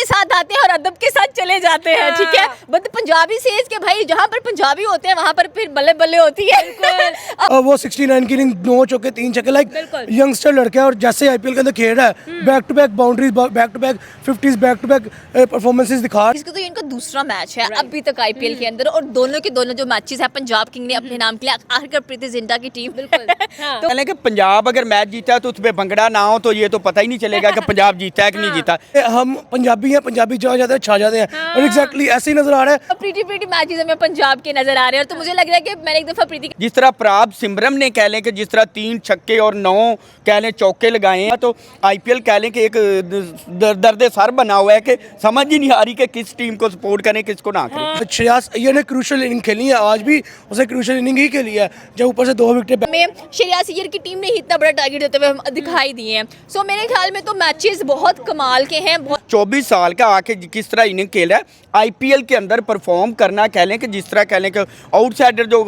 साथ आते हैं और अदब के साथ चले जाते हैं, ठीक है। बट पंजाबी सेज के भाई जहाँ पर पंजाबी होते हैं वहाँ पर फिर बल्ले बल्ले होती है। वो 69 की इनिंग 9 चौके 3 छक्के, लाइक यंगस्टर लड़का है और जैसे आईपीएल के अंदर खेल रहा है, back to back boundaries, back to back 50s, back to back performances दिखा। इसका तो इनका दूसरा मैच है अभी तक आईपीएल के अंदर, और दोनों के दोनों जो मैचेस है पंजाब किंग ने अपने नाम के लिए आखिर प्रीति जिंटा की टीम। बिल्कुल। तो कहने कि पंजाब अगर मैच जीता है तो उसमें भंगड़ा ना हो तो ये तो पता ही नहीं चलेगा कि पंजाब जीता है कि नहीं जीता। हम पंजाबी हैं, पंजाबी जहाँ जाते हैं छा जाते हैं, और एग्जैक्टली ऐसे ही नजर आ रहा है। प्रीति प्रीति मैचेस हमें पंजाब के नजर आ रहे हैं, और तो मुझे लग रहा है कि मैंने एक दफा प्रीति जिस तरह प्राप सिमरन ने कह लें कि जिस तरह 3 छक्के और 9 कह लें चौके लगाए हैं, तो आईपीएल कह लें कि एक दर्द सर बना हुआ है कि समझ ही नहीं आ रही कि किस टीम को सपोर्ट करें किसको ना करें। श्रेयस अय्यर ने क्रूशियल इनिंग खेली है, आज भी उसने क्रूशियल इनिंग ही खेली है, जब ऊपर से 2 विकेट में श्रेयस अय्यर की टीम ने इतना बड़ा टारगेट देते हुए हम दिखाई दिए हैं। सो मेरे ख्याल में तो मैचेस बहुत कमाल के हैं। 24 साल का आके किस तरह इनिंग खेल रहा है, आईपीएल के अंदर परफॉर्म करना कह लें कि जिस तरह कह लें कि आउटसाइडर जो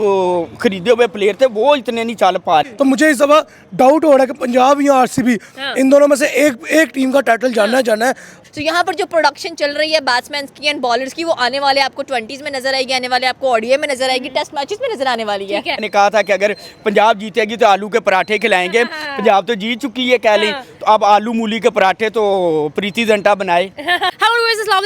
खरीदे हुए प्लेयर थे वो इतने नहीं चल पा रहे। तो मुझे इस दफा डाउट हो रहा है कि पंजाब या आरसीबी, इन दोनों में से एक टीम का टाइटल जानना है। तो यहाँ पर जो प्रोडक्शन चल रही है बैट्समैन की एंड बॉलर्स की, वो आने वाले आपको 20s में नजर आएगी, आने वाले आपको ओडीआई में नजर आएगी, टेस्ट मैचेस में नजर आने वाली है। मैंने कहा था कि अगर पंजाब जीतेगी तो आलू के पराठे खिलाएंगे। पंजाब तो जीत चुकी है कह लें, तो अब आलू मूली के पराठे तो प्रीति जिंटा बनाए।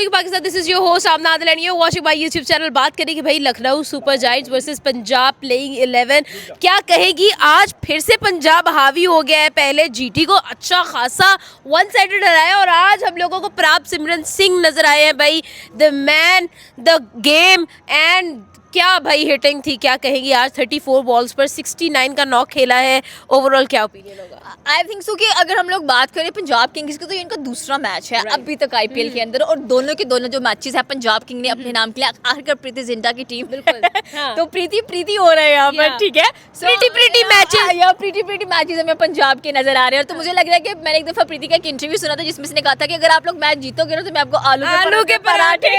Pakistan, this is your host Amna Adil and you watching my YouTube channel. बात करें कि भाई Lucknow Super Giants versus Punjab playing 11, क्या कहेगी? आज फिर से पंजाब हावी हो गया है। पहले जीटी को अच्छा खासा वन साइडेड हराया और आज हम लोगों को प्राप सिमरन सिंह नजर आए हैं भाई, the man the game. And क्या भाई हिटिंग थी, क्या कहेंगी? आज 34 बॉल्स पर 69 का नॉक खेला है। ओवरऑल क्या ओपिनियन होगा? आई थिंक सो कि अगर हम लोग बात करें पंजाब किंग्स की, तो इनका दूसरा मैच है अभी तक आईपीएल के अंदर, और दोनों के दोनों जो मैचेस है पंजाब किंग ने अपने नाम के लिए आखिर प्रीति जिंटा की टीम। बिल्कुल। तो प्रीति प्रीति हो रहा है यहाँ पर, ठीक है। प्रीति मैचेस या प्रीति मैचेस हमें पंजाब के नजर आ रहे हैं। तो मुझे लग रहा है कि मैंने एक दफा प्रीति का एक इंटरव्यू सुना था जिसमें उसने कहा था कि अगर आप लोग मैच जीतोगे ना तो मैं आपको आलू के पराठे।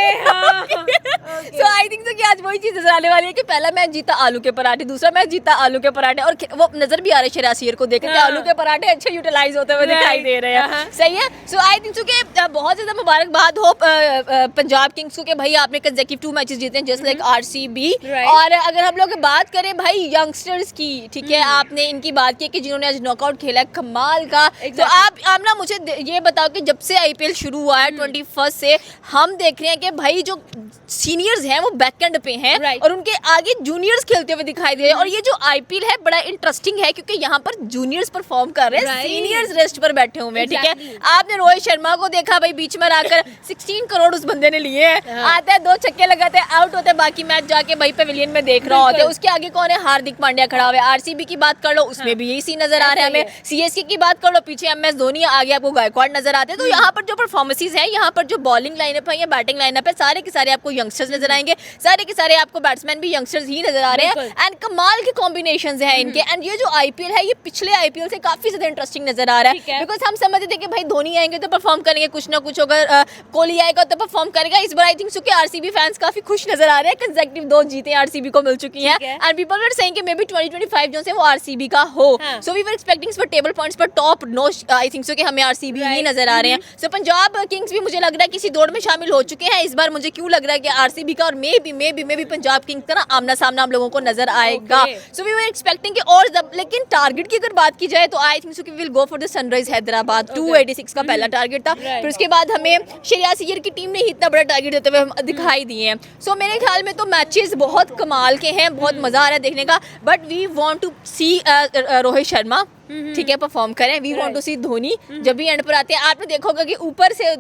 सो आई थिंक सो कि आज वही चीज नजर आने वाली है कि पहला मैच जीता आलू के पराठे, दूसरा मैच जीता आलू के पराठे, और वो नजर भी आ रहे श्रेयस अय्यर को देख के आलू के पराठे अच्छे यूटिलाइज होते हुए दिखाई दे रहे हैं। सही है। सो आई थिंक सो कि बहुत ज्यादा मुबारकबाद हो पंजाब किंग्स को कि भाई आपने कंसेक्यूटिव 2 मैचेस जीते हैं जस्ट लाइक आरसीबी। और अगर हम लोग बात करें भाई यंगस्टर्स की, ठीक है, आपने इनकी बात की कि जिन्होंने आज नॉकआउट खेला है कमाल का। तो आप ना मुझे ये बताओ कि जब से आईपीएल शुरू हुआ है 21 से हम देख रहे हैं कि भाई जो सीनियर्स हैं वो बैक एंड पे हैं और उनके आगे जूनियर्स खेलते हुए दिखाई दे रहे हैं। और ये जो आईपीएल है बड़ा इंटरेस्टिंग है क्योंकि यहाँ पर जूनियर्स परफॉर्म कर रहे हैं, सीनियर्स रेस्ट पर बैठे हुए हैं, ठीक है। आपने रोहित शर्मा को देखा भाई बीच में आकर 16 करोड़ उस बंदे ने लिए हैं, आता है 2 छक्के लगाते हैं, आउट होते हैं, बाकी मैच जाके भाई पेविलियन में देख रहा होता है। उसके आगे कौन है? हार्दिक पांड्या खड़ा हुआ है। आरसीबी की बात कर लो, उसमें भी यही सीन नजर आ रहा है हमें। सीएसके की बात कर लो, पीछे एमएस धोनी, आगे आपको गायकवाड़ नजर आते हैं। तो यहाँ पर जो परफॉर्मेंसेज है, यहाँ पर जो बॉलिंग लाइनअप है या बैटिंग लाइनअप है, सारे के सारे आपको यंगस्टर्स नजर आएंगे, सारे के सारे आपको बैट्समैन भी यंगस्टर्स ही नजर आ रहे हैं। एंड कमाल के कॉम्बिनेशंस हैं इनके। एंड ये जो आईपीएल है ये पिछले आईपीएल से काफी ज्यादा इंटरेस्टिंग नजर आ रहा है, बिकॉज हम समझते थे कि भाई धोनी आएंगे तो परफॉर्म करेंगे, कुछ ना कुछ होगा, कोहली आएगा तो परफॉर्म करेगा। इस बार आई थिंक सो कि आरसीबी फैंस काफी खुश नजर आ रहे हैं, कंसेक्यूटिव 2 जीते आरसीबी को मिल चुकी हैं। एंड पीपल वर सेइंग कि मे बी 2025 जो से वो आरसीबी का हो। So we were expecting for table points पर top no, I think so कि हमें आरसीबी ही नजर आ रहे हैं। सो पंजाब किंग्स भी मुझे लग रहा है किसी दौड़ में शामिल हो चुके हैं। इस बार मुझे क्यों लग रहा है कि आरसीबी का और मे बी पंजाब किंग्स का ना आमना सामना हम लोगों को नजर आएगा। सो वी वर एक्सपेक्टिंग कि और लेकिन टारगेट की अगर बात की जाए तो आई थिंक सो कि will go for the sunrise Hyderabad. 286 का पहला टारगेट था, फिर उसके बाद हमें श्रेयस अय्यर की टीम ने ही इतना बड़ा टारगेट देते हुए हम दिखाई दिए हैं। सो मेरे ख्याल में तो मैचेस बहुत कमाल के हैं, बहुत मजा आ रहा है देखने का। बट वी वांट टू सी रोहित शर्मा, ठीक है, परफॉर्म करें। वी वांट टू सी धोनी जब भी एंड पर आते हैं। आपने देखा होगा कि ऊपर से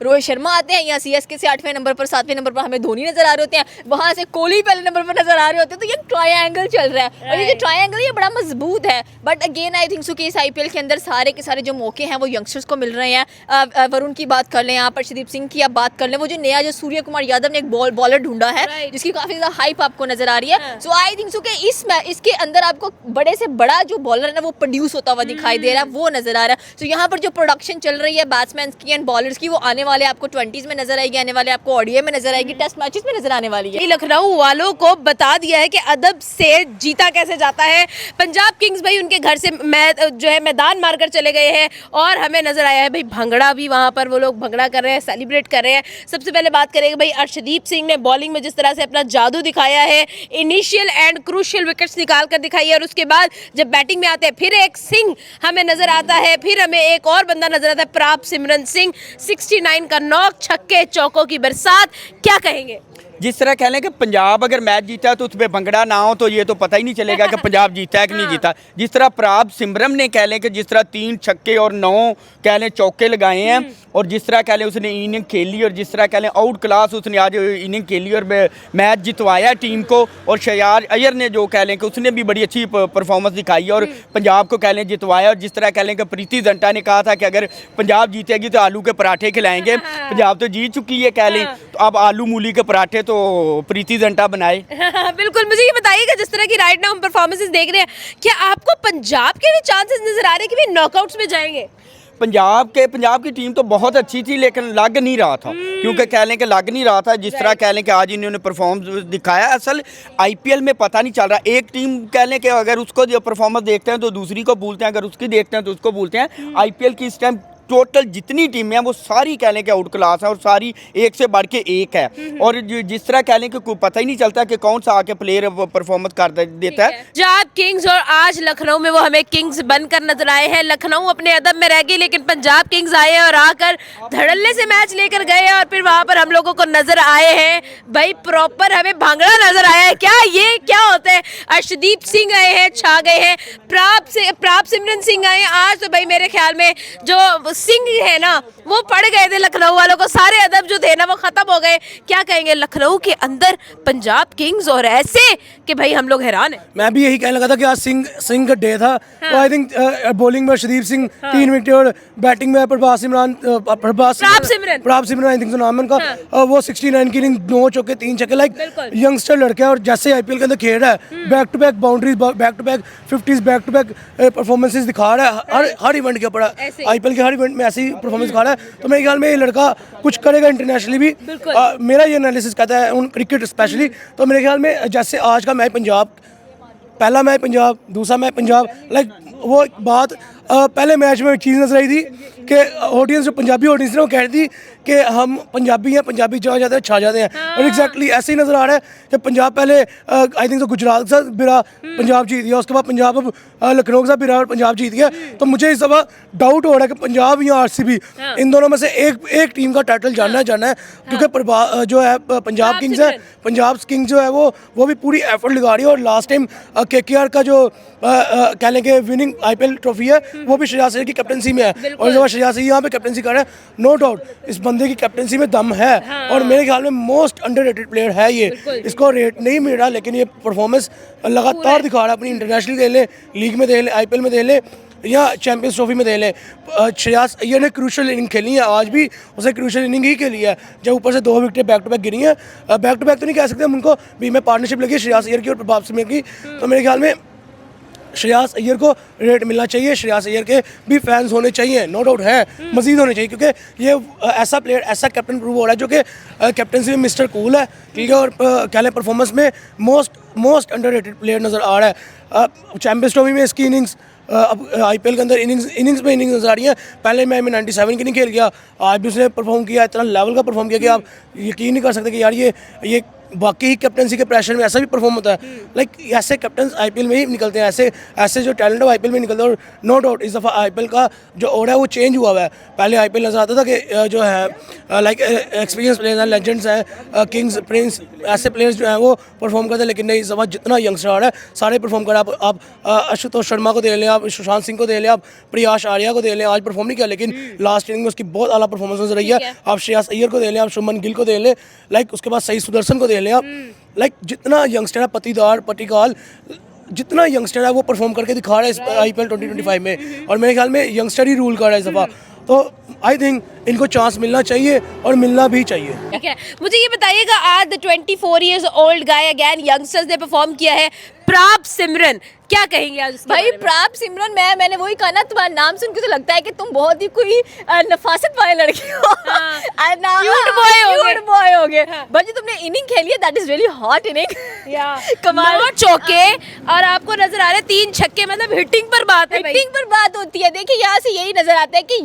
रोहित शर्मा आते हैं या सीएसके से 8वें नंबर पर 7वें नंबर पर हमें धोनी नजर आ रहे होते हैं, वहां से कोहली पहले नंबर पर नजर आ रहे होते हैं। तो ये ट्रायंगल चल रहा है और ये जो ट्रायंगल ये बड़ा मजबूत है। But again I think so कि इस आईपीएल के अंदर सारे के सारे जो मौके हैं वो यंगस्टर्स को मिल रहे हैं। वरुण की बात कर लें, यहाँ पर अर्शदीप सिंह की आप बात कर लें, वो जो नया जो सूर्य कुमार यादव ने एक बॉलर ढूंढा है जिसकी काफी ज्यादा हाइप आपको नजर आ रही है। सो आई थिंक सो कि इसके अंदर आपको बड़े से बड़ा जो बॉलर है ना वो प्रोड्यूस प्रोड्यूस होता हुआ दिखाई दे रहा है, वो नजर आ रहा है। तो यहाँ पर जो प्रोडक्शन चल रही है बैट्समैन की एंड बॉलर्स की, वो आने वाले आपको 20s में नजर आएगी, आने वाले आपको ODI में नजर आएगी, टेस्ट मैचेस में नजर आने वाली है। लखनऊ वालों को बता दिया है कि अदब से जीता कैसे जाता है। पंजाब किंग्स भाई उनके घर से जो है मैदान मारकर चले गए हैं और हमें नजर आया है भाई भंगड़ा भी, वहां पर वो लोग भंगड़ा कर रहे हैं, सेलिब्रेट कर रहे हैं। सबसे पहले बात करेंगे भाई अर्शदीप सिंह ने बॉलिंग में जिस तरह से अपना जादू दिखाया है, इनिशियल एंड क्रूशियल विकेट्स निकाल कर दिखाई है, और उसके बाद जब बैटिंग में आते हैं फिर एक सिंह हमें नजर आता है, फिर हमें एक और बंदा नजर आता है प्राप सिमरन सिंह, 69 का नॉक, छक्के चौकों की बरसात। क्या कहेंगे? जिस तरह कह लें कि पंजाब अगर मैच जीता है तो उसमें भंगड़ा ना हो तो ये तो पता ही नहीं चलेगा कि पंजाब जीता है कि नहीं जीता। जिस तरह प्राप सिमरन ने कह लें कि जिस तरह 3 छक्के और 9 कह लें चौके लगाए हैं, और जिस तरह कह लें उसने इनिंग खेली, और जिस तरह कह लें आउट क्लास उसने आज इनिंग खेली और मैच जितवाया टीम को। और शयार अय्यर ने जो कह लें कि उसने भी बड़ी अच्छी परफॉर्मेंस दिखाई है और पंजाब को कह लें जितवाया। और जिस तरह कह लें कि प्रीति जिंटा ने कहा था कि अगर पंजाब जीतेगी तो आलू के पराठे खिलाएंगे, पंजाब तो जीत चुकी है कह लें, तो अब आलू मूली के पराठे तो प्रीति जिंटा बनाए। बिल्कुल, मुझे ये बताइएगा जिस तरह की राइट नाउ हम परफॉर्मेंसेस देख रहे हैं, क्या आपको पंजाब के भी चांसेस नजर आ रहे हैं कि वे नॉकआउट्स में जाएंगे? पंजाब की टीम तो बहुत अच्छी थी लेकिन लग नहीं रहा था, क्योंकि कह लें कि लग नहीं रहा था। जिस तरह कह लें कि आज इन्होंने परफॉर्म दिखाया, असल आईपीएल में पता नहीं चल रहा, एक टीम कह लें कि अगर उसको जो परफॉर्मेंस देखते हैं तो दूसरी को भूलते हैं, अगर उसकी देखते हैं तो उसको भूलते हैं। आईपीएल की इस टाइम टोटल जितनी टीमें हैं वो सारी कह लें कि आउट क्लास है और सारी एक से बढ़ के एक है। और जिस तरह कह लें कि कोई पता ही नहीं चलता कि कौन सा आके प्लेयर परफॉर्मेंस कर देता है। पंजाब किंग्स और आज लखनऊ में वो हमें किंग्स बनकर नजर आए हैं। लखनऊ अपने अदब में रह गई लेकिन पंजाब किंग्स आए और आकर धड़ल्ले से मैच लेकर गए और फिर वहां पर हम लोगों को नजर आए हैं भाई प्रॉपर हमें भांगड़ा नजर आया है। क्या होता है? अर्शदीप सिंह आए हैं, छा गए हैं, प्राप सिमरन सिंह आए हैं। आज तो भाई मेरे ख्याल में जो सिंह है ना वो पड़ गए थे लखनऊ वालों को, सारे अदब जो थे ना वो खत्म हो गए। क्या कहेंगे लखनऊ के अंदर पंजाब किंग्स और ऐसे कि भाई हम लोग हैरान हैं। मैं भी यही कहने लगा था कि आज सिंह का डे था। तो आई थिंक बॉलिंग में अर्शदीप सिंह 3 विकेट और बैटिंग में प्राप सिमरन आई थिंक नाम है उनका, वो 69 की इनिंग, 9 चौके 3 छक्के, लाइक यंगस्टर लड़के हैं और जैसे आईपीएल के अंदर खेल रहा है, back to back boundaries, back to back 50s, back to back performances दिखा रहा है हर इवेंट के ऊपर। आईपीएल के हर इवेंट में ऐसी परफॉर्मेंस दिखा रहा है, तो मेरे ख्याल में ये लड़का कुछ करेगा इंटरनेशनली भी। मेरा ये एनालिसिस कहता है उन क्रिकेट स्पेशली, तो मेरे ख्याल में जैसे आज का मैच पंजाब, पहला मैच पंजाब, दूसरा मैच पंजाब, लाइक वो बात पहले मैच में चीज़ नजर आई थी कि ऑडियंस जो पंजाबी ऑडियंस ने वो कह रही थी कि हम पंजाबी हैं, पंजाबी जहाँ जाते हैं छा जाते हैं। और एग्जैक्टली ऐसे ही नज़र आ रहा है कि पंजाब पहले आई थिंक तो गुजरात के साथ बिरा पंजाब जीत गया, उसके बाद पंजाब अब लखनऊ के साथ बिरा और पंजाब जीत गया। तो मुझे इस दफ़ा डाउट हो रहा है कि पंजाब या आरसीबी इन दोनों में से एक टीम का टाइटल जानना है, क्योंकि जो है पंजाब किंग्स है, पंजाब किंग्स जो है वो भी पूरी एफर्ट लगा रही है। और लास्ट टाइम केकेआर का जो कह लें कि विनिंग आईपीएल ट्रॉफी है वो भी शहजाद अय्यर की कैप्टनसी में है, और जब शहजाद अय्यर यहाँ पे कैप्टनसी कर रहा है, नो डाउट इस बंदे की कैप्टनसी में दम है। और मेरे ख्याल में मोस्ट अंडररेटेड प्लेयर है ये, इसको रेट नहीं मिल रहा, लेकिन ये परफॉर्मेंस लगातार दिखा रहा है अपनी। इंटरनेशनल दे ले, लीग में दे ले, आईपीएल में दे ले या चैंपियंस ट्रॉफी में दे ले। शहजाद अय्यर ने क्रूशियल इनिंग खेली है, आज भी उसे क्रूशियल इनिंग ही खेली है, जब ऊपर से 2 विकेटें बैक टू बैक गिरी हैं। बैक टू बैक तो नहीं कह सकते हम उनको, भी में पार्टनरशिप लगी शहजाद अय्यर की और प्रभाव सिमरन की। तो मेरे ख्याल में शहजाद अय्यर को रेट मिलना चाहिए, शहजाद अय्यर के भी फैंस होने चाहिए, नो डाउट है, मजीद होने चाहिए, क्योंकि ये ऐसा प्लेयर, ऐसा कैप्टन प्रूव हो रहा है जो कि कैप्टनसी में मिस्टर कूल है, ठीक है। और कह लें परफॉर्मेंस में मोस्ट अंडररेटेड प्लेयर नज़र आ रहा है। चैंपियंस ट्रॉफी में इसकी इनिंग्स, अब आईपीएल के अंदर इनिंग्स नज़र आ रही है। पहले मैच में 97 की नहीं खेल गया, आज भी उसने परफॉर्म किया, इतना लेवल का परफॉर्म किया कि आप यकीन नहीं कर सकते कि यार ये बाकी ही कैप्टनसी के प्रेशर में ऐसा भी परफॉर्म होता है। लाइक ऐसे कैप्टन आईपीएल में ही निकलते हैं, ऐसे जो टैलेंट है आईपीएल में निकलते हैं। और नो डाउट इस दफ़ा आईपीएल का जो ओर है वो चेंज हुआ है। पहले आईपीएल नज़र आता था कि जो है लाइक एक्सपीरियंस प्लेयर्स हैं, लेजेंड्स हैं, किंग्स प्रिंस, ऐसे प्लेयर्स जो हैं वो परफॉर्म करते हैं। लेकिन नहीं, इस दफ़ा जितना यंगस्टर आ रहा है सारे परफॉर्म कर रहे हैं। आप आशुतोष शर्मा को दे लें, आप सुशांत सिंह को दे लें, आप प्रियाश आर्या को दे लें, आज परफॉर्म नहीं किया लेकिन लास्ट इनिंग में उसकी बहुत आला परफॉर्मेंस नजर रही है। आप शहजाद अय्यर को दे लें, आप शुभमन गिल को दे लें, लाइक उसके बाद सही सुदर्शन को दे लें आप, लाइक जितना यंगस्टर है, पटिकाल जितना यंगस्टर है वो परफॉर्म करके दिखा रहा है इस आईपीएल 2025 में। और मेरे ख्याल में यंगस्टर ही रूल कर रहा है इस दफ़ा। तो आई थिंक इनको चांस मिलना चाहिए और मिलना भी चाहिए। ठीक है, मुझे ये बताइएगा, आज the 24 years old guy again youngsters ने परफॉर्म किया है, प्राप सिमरन, क्या कहेंगे आज उसके भाई बारे में? प्राप सिमरन, मैंने वही कहा ना, तुम्हारा नाम सुन के तो लगता है कि तुम बहुत ही कोई नफासत वाले लड़के हो। Cute boy हो गए। क्यूट बॉय हो गए। बट जो तुमने इनिंग खेली है, that is really hot inning. कमाल। 9 चौके और आपको नजर आ रहे 3 छक्के, मतलब हिटिंग पर बात है भाई। हिटिंग पर बात होती है। देखिए यहाँ से यही नजर आता है कि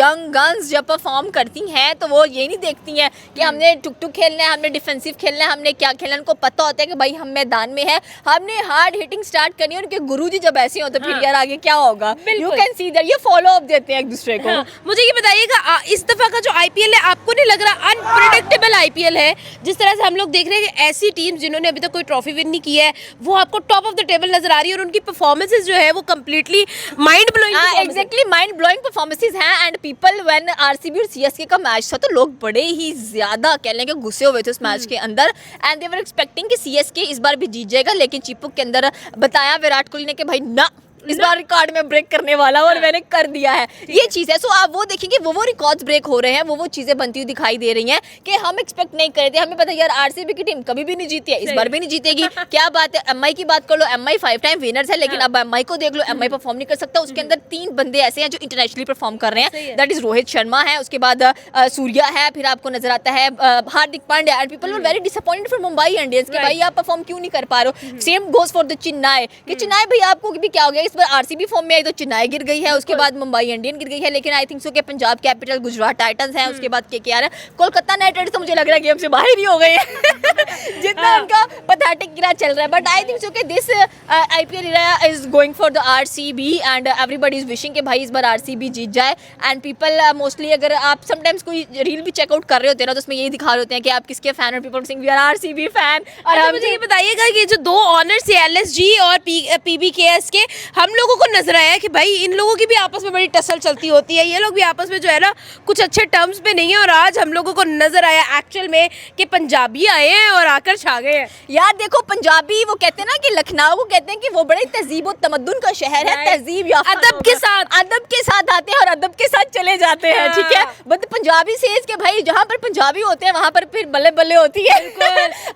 यंग गन्स जब परफॉर्म करती हैं तो वो ये नहीं देखती हैं कि हमने टुक खेलना है, हमने डिफेंसिव खेलना है, हमने क्या खेलना है। उनको पता होता है कि भाई हम मैदान में है, हमने हार्ड हिटिंग स्टार्ट करनी है। उनके गुरुजी जब ऐसे हो तो फिर यार आगे क्या होगा, यू कैन सी दैट। ये फॉलो अप देते हैं एक दूसरे को। मुझे ये बताइएगा, इस दफा का जो आईपीएल है, आपको नहीं लग रहा अनप्रेडिक्टेबल आईपीएल है? जिस तरह से हम लोग देख रहे हैं कि ऐसी टीम जिन्होंने अभी तक कोई ट्रॉफी विन नहीं की है, वो आपको टॉप ऑफ द टेबल नजर आ रही है और उनकी परफॉर्मेंसेस जो है वो completely mind blowing. Exactly, mind blowing performances हैं। एंड पीपल व्हेन आरसीबी और सीएसके का मैच था तो लोग बड़े ही ज्यादा कह लें कि गुस्से हुए थे उस मैच के अंदर। एंड दे वर एक्सपेक्टिंग कि सीएसके इस बार भी जीत जाएगा, लेकिन चिपक के अंदर बताया विराट कोहली ने कि भाई ना, इस बार रिकॉर्ड में ब्रेक करने वाला और मैंने कर दिया है। ये चीज़ है। सो आप वो देखेंगे, वो रिकॉर्ड्स ब्रेक हो रहे हैं, वो चीज़ें बनती हुई दिखाई दे रही हैं कि हम एक्सपेक्ट नहीं कर रहे थे। हमें पता है यार आरसीबी की टीम कभी भी नहीं जीती है, इस बार भी नहीं जीतेगी। क्या बात है, एमआई की बात कर लो, एमआई 5 टाइम विनर्स है, लेकिन अब एमआई को देख लो, एमआई परफॉर्म नहीं कर सकता। उसके अंदर 3 बंदे ऐसे हैं जो इंटरनेशनली परफॉर्म कर रहे हैं, दैट इज रोहित शर्मा है, उसके बाद सूर्या है, फिर आपको नजर आता है Hardik Pandya. And people were very disappointed for Mumbai Indians कि भाई आप परफॉर्म क्यों नहीं कर पा रहे हो। Same goes for the Chennai कि चेन्नई भाई आपको भी क्या हो गया, इस बार आरसीबी फॉर्म में आई तो चेन्नई गिर गई है, उसके बाद मुंबई इंडियन गिर गई है। लेकिन आई थिंक सो कि पंजाब कैपिटल, गुजरात टाइटंस हैं, उसके बाद केकेआर है, कोलकाता नाइट राइडर्स तो मुझे लग रहा है गेम से बाहर ही हो गए हैं जितना उनका पैथेटिक गिरा चल रहा है। बट आई थिंक सो कि this IPL era is going for the RCB and everybody is wishing कि भाई इस बार आरसीबी जीत जाए। एंड पीपल मोस्टली, अगर आप समटाइम्स कोई रील भी चेकआउट कर रहे होते हैं ना, तो उसमें यही दिखा रहे होते हैं कि आप किसके फैन और people sing we are RCB fan. और अच्छा, मुझे ये बताइएगा कि जो 2 ऑनर्स है एलएसजी और पीबीकेएस के, हम लोगों को नजर आया कि भाई इन लोगों की भी आपस में बड़ी टसल चलती होती है, ये लोग भी आपस में जो है ना कुछ अच्छे टर्म्स पे नहीं है। और आज हम लोगों को नजर आया एक्चुअल में कि पंजाबी आए हैं और आकर छा गए हैं। यार देखो, पंजाबी वो कहते हैं ना कि लखनऊ को कहते हैं कि वो बड़े तहजीब और तमद्दुन का शहर है, तहजीब या अदब के साथ आते हैं और अदब के साथ चले जाते हैं। ठीक है, बट पंजाबी सेज के भाई जहाँ पर पंजाबी होते हैं वहाँ पर फिर बल्ले बल्ले होती है।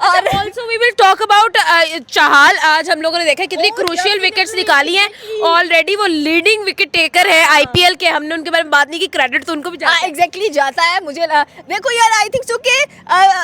और also we will talk about Chahal. आज हम लोगों ने देखा कितनी क्रूशियल विकेट्स निकाली हैं, ऑलरेडी वो लीडिंग विकेट टेकर है आईपीएल के। हमने उनके बारे में बात नहीं की, क्रेडिट तो उनको भी जाता है। एग्जैक्टली जाता है। मुझे देखो यार, आई थिंक सो कि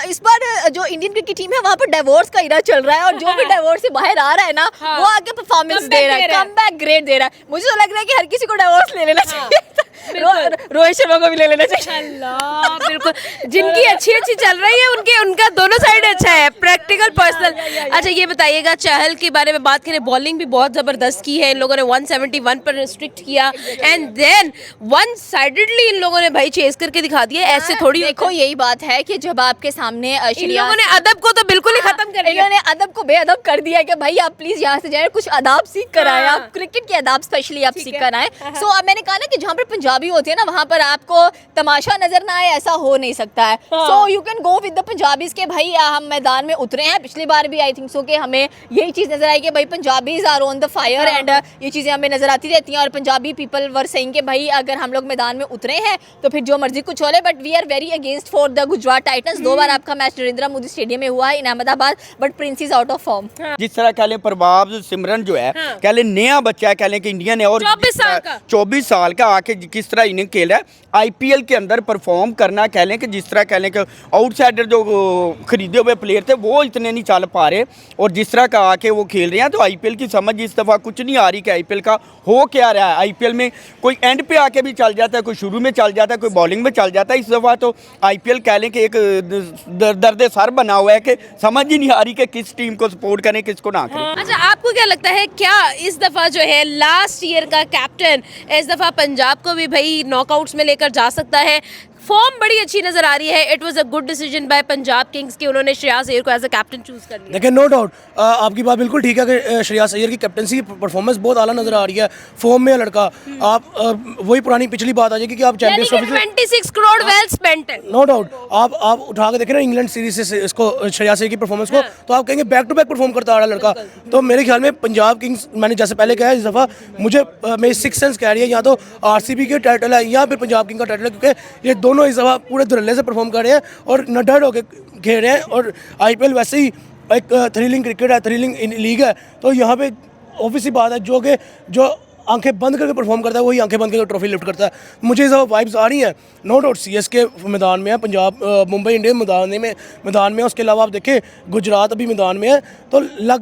इस बार जो इंडियन क्रिकेट टीम है वहाँ पर डिवोर्स का इरा चल रहा है, और जो भी डिवोर्स से बाहर आ रहा है ना, वो आके परफॉर्मेंस दे रहा है, कमबैक ग्रेट दे रहा है। मुझे तो लग रहा है कि हर किसी को डिवोर्स ले लेना चाहिए। रोहित शर्मा को भी ले लेना चाहिए। अल्लाह, बिल्कुल, जिनकी अच्छी चल रही है उनका दोनों साइड अच्छा है, प्रैक्टिकल पर्सनल। अच्छा ये बताइएगा, चहल के बारे में बात करें, बॉलिंग भी बहुत जबरदस्त की है इन लोगों ने, 171 पर रिस्ट्रिक्ट किया एंड देन वन साइडेडली इन लोगों ने भाई चेस करके दिखा दिया। ऐसे थोड़ी देखो, यही बात है कि जब आपके सामने इन लोगों ने अदब को तो बिल्कुल ही खत्म कर दिया, इन्होंने अदब को बेअदब कर दिया कि भाई आप प्लीज यहाँ से जाए, कुछ अदाब सीख कर आए, आप क्रिकेट के अदाब स्पेशली आप सीख कर आए। सो मैंने कहा ना कि जहाँ पर पंजाबी होती है ना, वहाँ पर आपको तमाशा नजर ना आए, ऐसा हो नहीं सकता है। So you can go with the Punjabis के भाई हम मैदान में उतरे हैं। पिछली बार भी आई थिंक सो कि हमें यही चीज़ नजर आई कि भाई Punjabis are on the fire एंड ये चीज़ें हमें नजर आती रहती हैं। और पंजाबी पीपल वर सेइंग कि भाई अगर हम लोग मैदान में उतरे हैं तो फिर जो मर्जी कुछ हो ले, but we are very against for the Gujarat Titans. 2 बार आपका मैच नरेंद्र मोदी स्टेडियम में हुआ है in Ahmedabad, but Prince is out of form. जिस तरह कह लें प्रभाव सिमरन जो है, कह लें नया बच्चा है, कह लें कि इंडियन है और 24 साल का आके किस तरह इनिंग खेल रहा है आईपीएल के अंदर परफॉर्म करना, कह लें कि जिस तरह कह लें कि आउटसाइडर जो खरीदे हुए प्लेयर थे वो इतने नहीं चल पा रहे, और जिस तरह का आके वो खेल रहे हैं, तो आईपीएल की समझ इस दफ़ा कुछ नहीं आ रही कि आईपीएल का हो क्या रहा है। आईपीएल में कोई एंड पे आके भी चल जाता है, कोई शुरू में चल जाता है, कोई बॉलिंग में चल जाता है। इस दफ़ा तो आईपीएल कह लें कि एक दर्द सर बना हुआ है कि समझ ही नहीं आ रही कि किस टीम को सपोर्ट करें, किसको ना करें। अच्छा, आपको क्या लगता है, क्या इस दफा जो है लास्ट ईयर का कैप्टन इस दफा पंजाब को भी भाई नॉकआउट्स में लेकर जा सकता है? फॉर्म बड़ी अच्छी नजर आ रही है। It was a good decision by Punjab Kings कि उन्होंने श्रेयस अय्यर को एज अ कैप्टन चूज कर लिया। देखिए नो डाउट आपकी बात बिल्कुल ठीक है कि श्रेयस अय्यर की कैप्टनसी परफॉर्मेंस बहुत आला नजर आ रही है, फॉर्म में है लड़का। आप वही पुरानी पिछली बात आ जाएगी कि आप champions trophy 26 crore well spent है। नो डाउट आप उठा के देखें ना इंग्लैंड सीरीज से इसको श्रेयस अय्यर की परफॉर्मेंस को, तो आप कहेंगे बैक टू बैक परफॉर्म करता आ रहा लड़का। तो मेरे ख्याल में पंजाब किंग्स, मैंने जैसे पहले कहा इस दफ़ा मुझे मेरी सिक्स सेंस कह रही है या तो आरसीबी के टाइटल है या फिर पंजाब किंग का टाइटल है, क्योंकि ये दोनों इस दफ़ा पूरे धड़ल्ले से परफॉर्म कर रहे हैं और नडर होकर खेल रहे हैं। और आईपीएल वैसे ही एक थ्रिलिंग क्रिकेट है, थ्रिलिंग लीग है, तो यहाँ पे ऑब्वियसली बात है जो आंखें बंद करके परफॉर्म करता है वही आंखें बंद करके ट्रॉफी लिफ्ट करता है। मुझे इस वाइब्स आ रही हैं। नो डाउट सीएसके मैदान में है, पंजाब मुंबई इंडियंस मैदान में है, उसके अलावा आप देखें गुजरात अभी मैदान में है, तो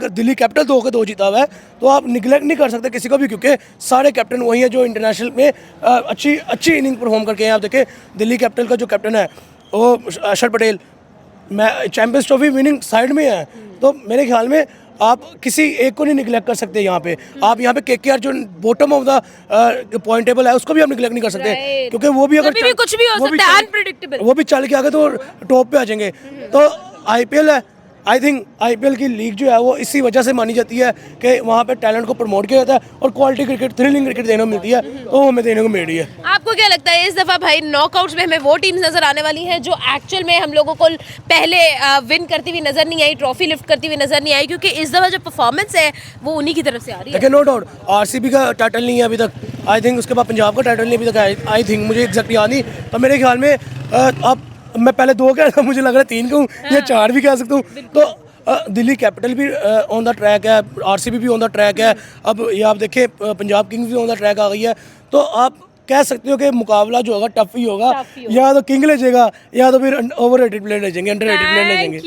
दिल्ली कैपिटल 2-2 जीता हुआ है। तो आप निगलेक्ट नहीं कर सकते किसी को भी, क्योंकि सारे कैप्टन वही हैं जो इंटरनेशनल में अच्छी इनिंग परफॉर्म करके हैं। आप देखें दिल्ली कैपिटल का जो कैप्टन है वो अक्षर पटेल, मैं चैंपियंस ट्रॉफी विनिंग साइड में है। तो मेरे ख्याल में आप किसी एक को नहीं निगलेक्ट कर सकते यहाँ पे। आप यहाँ पे केकेआर जो bottom of the point table है उसको भी आप निगलेक्ट नहीं कर सकते, क्योंकि वो भी अगर कुछ भी हो सकता है, अनप्रेडिक्टेबल, वो भी चल के आगे तो टॉप पे आ जाएंगे। तो आईपीएल है, आई थिंक आईपीएल की लीग जो है वो इसी वजह से मानी जाती है कि वहाँ पे टैलेंट को प्रमोट किया जाता है और क्वालिटी क्रिकेट, थ्रिलिंग क्रिकेट देने को मिलती है, तो हमें देने को मिल रही है। आपको क्या लगता है इस दफा भाई नॉकआउट्स में हमें वो टीम्स नजर आने वाली हैं जो एक्चुअल में हम लोगों को पहले विन करती हुई नजर नहीं आई, ट्रॉफी लिफ्ट करती हुई नजर नहीं आई, क्योंकि इस दफा जो परफॉर्मेंस है वो उन्हीं की तरफ से आ रही है। देखिए नो डाउट आरसीबी का टाइटल नहीं है अभी तक, आई थिंक उसके बाद पंजाब का टाइटल नहीं अभी तक, आई थिंक मुझे एग्जैक्ट याद नहीं। तो मेरे ख्याल में अब मैं पहले 2 कह रहा था, मुझे लग रहा है 3 कहूँ या 4 भी कह सकता हूँ। तो दिल्ली कैपिटल भी ऑन द ट्रैक है, आरसीबी भी ऑन द ट्रैक है, अब ये आप देखें पंजाब किंग्स भी ऑन द ट्रैक आ गई है। तो आप कह सकते हो कि मुकाबला जो होगा टफ ही होगा, या तो किंग ले जाएगा या तो फिर ओवर रेटेड प्लेयर ले जाएंगे, अंडर रेटेड प्लेयर ले जाएंगे।